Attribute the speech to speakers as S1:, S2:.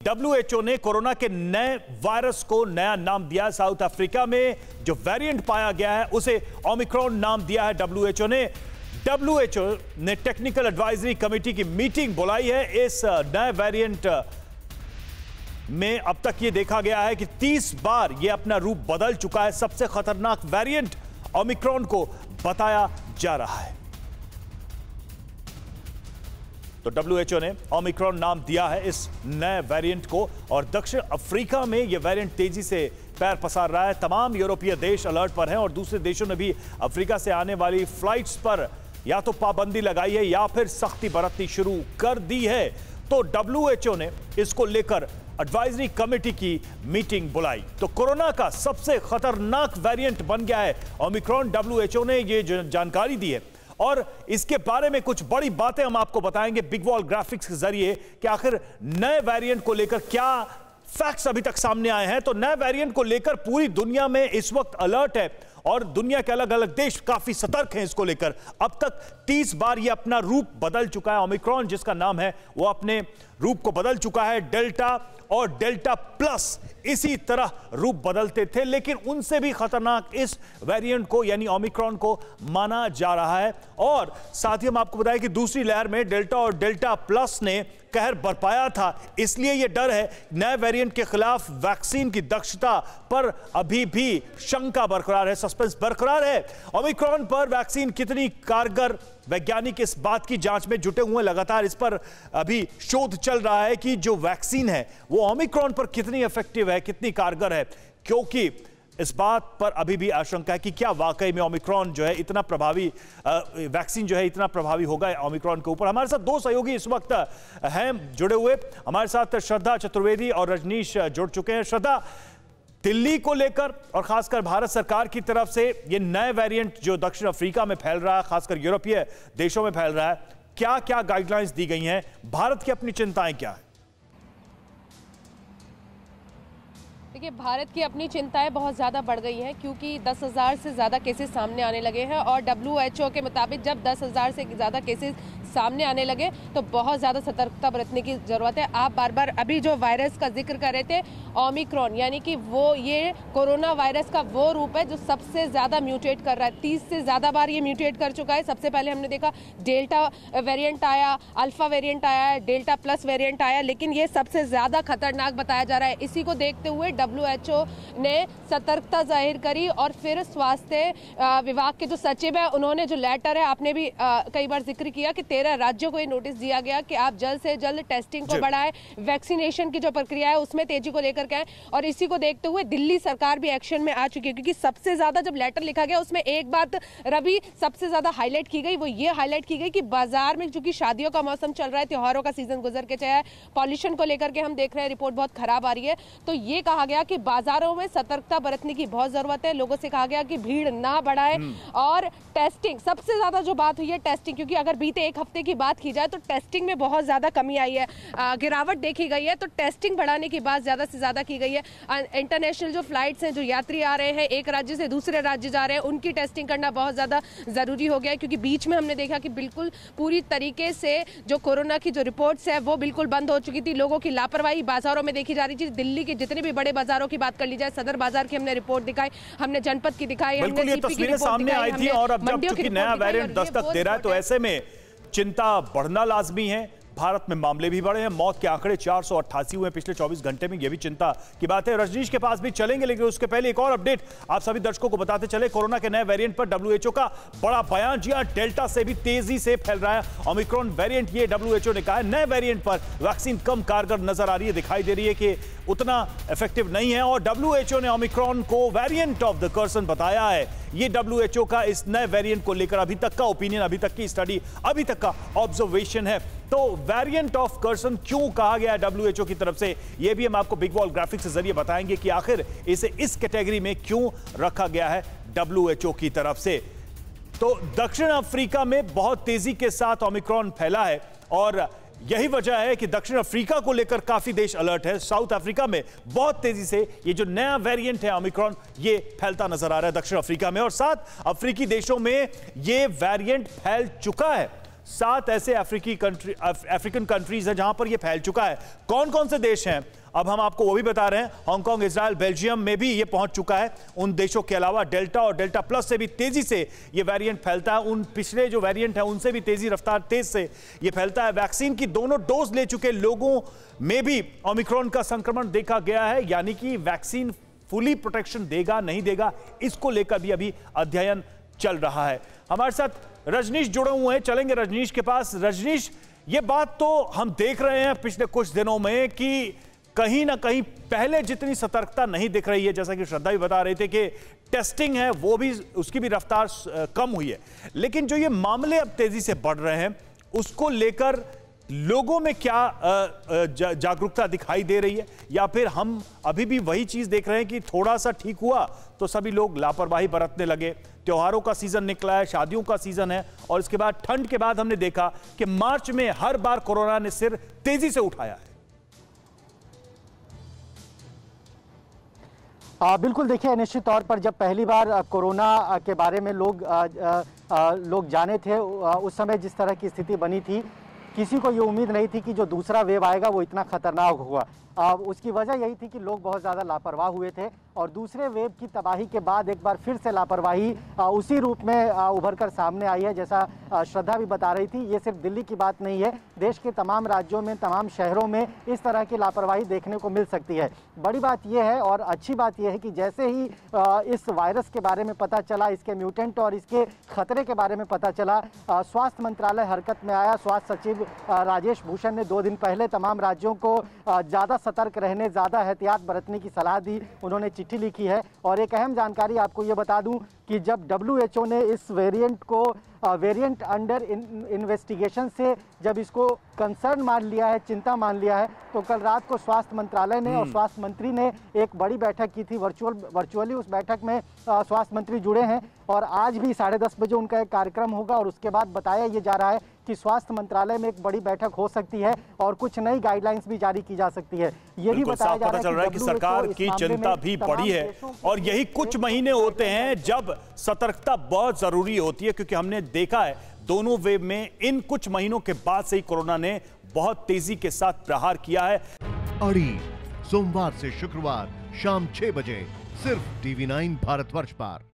S1: WHO ने corona के नए वायरस को नया नाम दिया। साउथ अफ्रीका में जो वेरिएंट पाया गया है उसे ओमिक्रॉन नाम दिया है WHO ने। WHO ने टेक्निकल एडवाइजरी कमेटी की मीटिंग बुलाई है। इस नए वेरिएंट में अब तक ये देखा गया है कि 30 बार ये अपना रूप बदल चुका है। सबसे खतरनाक वेरिएंट ओमिक्रॉन को बताया जा रहा है। तो WHO ने ओमिक्रॉन नाम दिया है इस नए वेरिएंट को और दक्षिण अफ्रीका में यह वेरिएंट तेजी से पैर पसार रहा है। तमाम यूरोपीय देश अलर्ट पर हैं और दूसरे देशों ने भी अफ्रीका से आने वाली फ्लाइट्स पर या तो पाबंदी लगाई है या फिर सख्ती बरतनी शुरू कर दी है। तो WHO ने इसको लेकर एडवाइजरी कमेटी की मीटिंग बुलाई। तो कोरोना का सबसे खतरनाक वेरिएंट बन गया है ओमिक्रॉन। WHO ने यह जानकारी दी है और इसके बारे में कुछ बड़ी बातें हम आपको बताएंगे बिग वॉल ग्राफिक्स के जरिए कि आखिर नए वेरिएंट को लेकर क्या फैक्ट्स अभी तक सामने आए हैं। तो नए वेरिएंट को लेकर पूरी दुनिया में इस वक्त अलर्ट है और दुनिया के अलग अलग देश काफी सतर्क हैं इसको लेकर। अब तक 30 बार ये अपना रूप बदल चुका है। ओमिक्रॉन जिसका नाम है वो अपने रूप को बदल चुका है। डेल्टा और डेल्टा प्लस इसी तरह रूप बदलते थे, लेकिन उनसे भी खतरनाक इस वेरिएंट को यानी ओमिक्रॉन को माना जा रहा है। और साथ ही हम आपको बताएं कि दूसरी लहर में डेल्टा और डेल्टा प्लस ने कहर बरपाया था। इसलिए यह डर है नए वेरिएंट के खिलाफ वैक्सीन की दक्षता पर अभी भी शंका बरकरार है, सस्पेंस बरकरार है। ओमिक्रॉन पर वैक्सीन कितनी कारगर, वैज्ञानिक इस बात की जांच में जुटे हुए, लगातार इस पर अभी शोध चल रहा है कि जो वैक्सीन है वो ओमिक्रॉन पर कितनी इफेक्टिव है, कितनी कारगर है, क्योंकि इस बात पर अभी भी आशंका है कि क्या वाकई में ओमिक्रॉन जो है इतना प्रभावी, वैक्सीन जो है इतना प्रभावी होगा ओमिक्रॉन के ऊपर। हमारे साथ दो सहयोगी इस वक्त हैं जुड़े हुए। हमारे साथ श्रद्धा चतुर्वेदी और रजनीश जुड़ चुके हैं। श्रद्धा, दिल्ली को लेकर और खासकर भारत सरकार की तरफ से ये नए वेरिएंट जो दक्षिण अफ्रीका में फैल रहा है, खासकर यूरोपीय देशों में फैल रहा है, क्या क्या गाइडलाइंस दी गई हैं? भारत की अपनी चिंताएं क्या है?
S2: देखिए, भारत की अपनी चिंताएं बहुत ज़्यादा बढ़ गई हैं क्योंकि 10,000 से ज़्यादा केसेस सामने आने लगे हैं और WHO के मुताबिक जब 10,000 से ज़्यादा केसेस सामने आने लगे तो बहुत ज़्यादा सतर्कता बरतने की ज़रूरत है। आप बार बार अभी जो वायरस का जिक्र कर रहे थे ओमिक्रॉन, यानी कि वो ये कोरोना वायरस का वो रूप है जो सबसे ज़्यादा म्यूटेट कर रहा है। 30 से ज़्यादा बार ये म्यूटेट कर चुका है। सबसे पहले हमने देखा डेल्टा वेरिएंट आया, अल्फा वेरिएंट आया, डेल्टा प्लस वेरिएंट आया, लेकिन ये सबसे ज़्यादा खतरनाक बताया जा रहा है। इसी को देखते हुए WHO ने सतर्कता जाहिर करी और फिर स्वास्थ्य विभाग के जो सचिव है उन्होंने जो लेटर है, आपने भी कई बार जिक्र किया कि 13 राज्यों को ये नोटिस दिया गया कि आप जल्द से जल्द टेस्टिंग को बढ़ाएं, वैक्सीनेशन की जो प्रक्रिया है उसमें तेजी को लेकर के आए। और इसी को देखते हुए दिल्ली सरकार भी एक्शन में आ चुकी है क्योंकि सबसे ज्यादा जब लेटर लिखा गया उसमें एक बात रवि सबसे ज्यादा हाईलाइट की गई, वो ये हाईलाइट की गई कि बाजार में चूंकि शादियों का मौसम चल रहा है, त्योहारों का सीजन गुजर के चाहे पॉल्यूशन को लेकर के हम देख रहे हैं रिपोर्ट बहुत खराब आ रही है, तो ये कहा गया कि बाजारों में सतर्कता बरतने की बहुत जरूरत है। लोगों से कहा गया कि भीड़ ना बढ़ाए और टेस्टिंग, सबसे ज्यादा जो बात हुई है टेस्टिंग, क्योंकि अगर बीते एक हफ्ते की बात की जाए तो टेस्टिंग में बहुत ज्यादा कमी आई है, गिरावट देखी गई है, तो टेस्टिंग बढ़ाने की बात ज्यादा से ज्यादा की गई है। इंटरनेशनल जो फ्लाइट्स हैं, जो यात्री आ रहे हैं एक राज्य से दूसरे राज्य जा रहे हैं, उनकी टेस्टिंग करना बहुत ज्यादा जरूरी हो गया है क्योंकि बीच में हमने देखा कि बिल्कुल पूरी तरीके से जो कोरोना की जो रिपोर्ट्स है वो बिल्कुल बंद हो चुकी थी। लोगों की लापरवाही बाजारों में देखी जा रही थी। दिल्ली के जितने भी बड़े बाजारों की बात कर ली जाए, सदर बाजार की हमने रिपोर्ट दिखाई, हमने जनपद की दिखाई, हमने
S1: ये तस्वीरें सामने आई थी और अब जब चूंकि नया वेरिएंट दस्तक दे रहा है तो ऐसे में चिंता बढ़ना लाजमी है। भारत में मामले भी बढ़े हैं, मौत के आंकड़े 488 हुए पिछले 24 घंटे में, यह भी चिंता की बात है। रजनीश के पास भी चलेंगे, लेकिन उसके पहले एक और अपडेट आप सभी दर्शकों को बताते चले। कोरोना के नए वेरिएंट पर WHO का बड़ा बयान, जी हां, डेल्टा से भी तेजी से फैल रहा है ओमिक्रॉन वेरिएंट, ये WHO ने कहा है। नए वेरिएंट पर वैक्सीन कम कारगर नजर आ रही है, दिखाई दे रही है कि उतना इफेक्टिव नहीं है और WHO ने ओमिक्रॉन को वेरिएंट ऑफ द कर्सन बताया है। ये WHO का इस नए वेरिएंट को लेकर अभी तक का ओपिनियन, अभी तक की स्टडी, अभी तक का ऑब्जर्वेशन है। तो वेरिएंट ऑफ कर्सन क्यों कहा गया है WHO की तरफ से, यह भी हम आपको बिग वॉल ग्राफिक्स के जरिए बताएंगे कि आखिर इसे इस कैटेगरी में क्यों रखा गया है WHO की तरफ से। तो दक्षिण अफ्रीका में बहुत तेजी के साथ ओमिक्रॉन फैला है और यही वजह है कि दक्षिण अफ्रीका को लेकर काफी देश अलर्ट है। साउथ अफ्रीका में बहुत तेजी से ये जो नया वेरिएंट है ओमिक्रॉन, ये फैलता नजर आ रहा है दक्षिण अफ्रीका में और साथ अफ्रीकी देशों में ये वेरिएंट फैल चुका है। 7 ऐसे अफ्रीकन कंट्रीज हैं जहां पर यह फैल चुका है। कौन कौन से देश हैं अब हम आपको वो भी बता रहे हैं। हांगकांग, इजराइल, बेल्जियम में भी ये पहुंच चुका है। उन देशों के अलावा डेल्टा और डेल्टा प्लस से भी तेजी से ये वेरिएंट फैलता है। उन पिछले जो वेरिएंट है उनसे भी तेज से ये फैलता है। वैक्सीन की दोनों डोज ले चुके लोगों में भी ओमिक्रॉन का संक्रमण देखा गया है, यानी कि वैक्सीन फुली प्रोटेक्शन देगा नहीं देगा, इसको लेकर भी अभी अध्ययन चल रहा है। हमारे साथ रजनीश जुड़े हुए हैं, चलेंगे रजनीश के पास। रजनीश, ये बात तो हम देख रहे हैं पिछले कुछ दिनों में कि कहीं ना कहीं पहले जितनी सतर्कता नहीं दिख रही है, जैसा कि श्रद्धा भी बता रहे थे कि टेस्टिंग है वो भी, उसकी भी रफ्तार कम हुई है, लेकिन जो ये मामले अब तेजी से बढ़ रहे हैं उसको लेकर लोगों में क्या जागरूकता दिखाई दे रही है, या फिर हम अभी भी वही चीज देख रहे हैं कि थोड़ा सा ठीक हुआ तो सभी लोग लापरवाही बरतने लगे। त्योहारों का सीजन निकला है, शादियों का सीजन है, और इसके बाद ठंड के बाद हमने देखा कि मार्च में हर बार कोरोना ने सिर तेजी से उठाया है।
S3: बिल्कुल, देखिए निश्चित तौर पर जब पहली बार कोरोना के बारे में लोग जाने थे, उस समय जिस तरह की स्थिति बनी थी, किसी को ये उम्मीद नहीं थी कि जो दूसरा वेव आएगा वो इतना खतरनाक होगा। उसकी वजह यही थी कि लोग बहुत ज़्यादा लापरवाह हुए थे, और दूसरे वेव की तबाही के बाद एक बार फिर से लापरवाही उसी रूप में उभर कर सामने आई है। जैसा श्रद्धा भी बता रही थी, ये सिर्फ दिल्ली की बात नहीं है, देश के तमाम राज्यों में, तमाम शहरों में इस तरह की लापरवाही देखने को मिल सकती है। बड़ी बात यह है और अच्छी बात यह है कि जैसे ही इस वायरस के बारे में पता चला, इसके म्यूटेंट और इसके खतरे के बारे में पता चला, स्वास्थ्य मंत्रालय हरकत में आया। स्वास्थ्य सचिव राजेश भूषण ने 2 दिन पहले तमाम राज्यों को ज़्यादा सतर्क रहने, ज़्यादा एहतियात बरतने की सलाह दी। उन्होंने चिट्ठी लिखी है। और एक अहम जानकारी आपको ये बता दूं कि जब WHO ने इस वेरिएंट को वेरिएंट अंडर इन्वेस्टिगेशन से जब इसको कंसर्न मान लिया है, चिंता मान लिया है, तो कल रात को स्वास्थ्य मंत्रालय ने और स्वास्थ्य मंत्री ने एक बड़ी बैठक की थी वर्चुअली। उस बैठक में स्वास्थ्य मंत्री जुड़े हैं और आज भी 10:30 बजे उनका एक कार्यक्रम होगा, और उसके बाद बताया ये जा रहा है कि स्वास्थ्य मंत्रालय में एक बड़ी बैठक हो सकती है और कुछ नई गाइडलाइंस भी जारी की जा सकती है। ये भी बताया जा रहा है कि
S1: सरकार की चिंता भी बढ़ी है, और यही कुछ महीने होते हैं जब सतर्कता बहुत जरूरी होती है, क्योंकि हमने देखा है दोनों वेव में इन कुछ महीनों के बाद से ही कोरोना ने बहुत तेजी के साथ प्रहार किया है।
S4: अड़ी सोमवार से शुक्रवार शाम 6 बजे सिर्फ TV9 भारतवर्ष पर।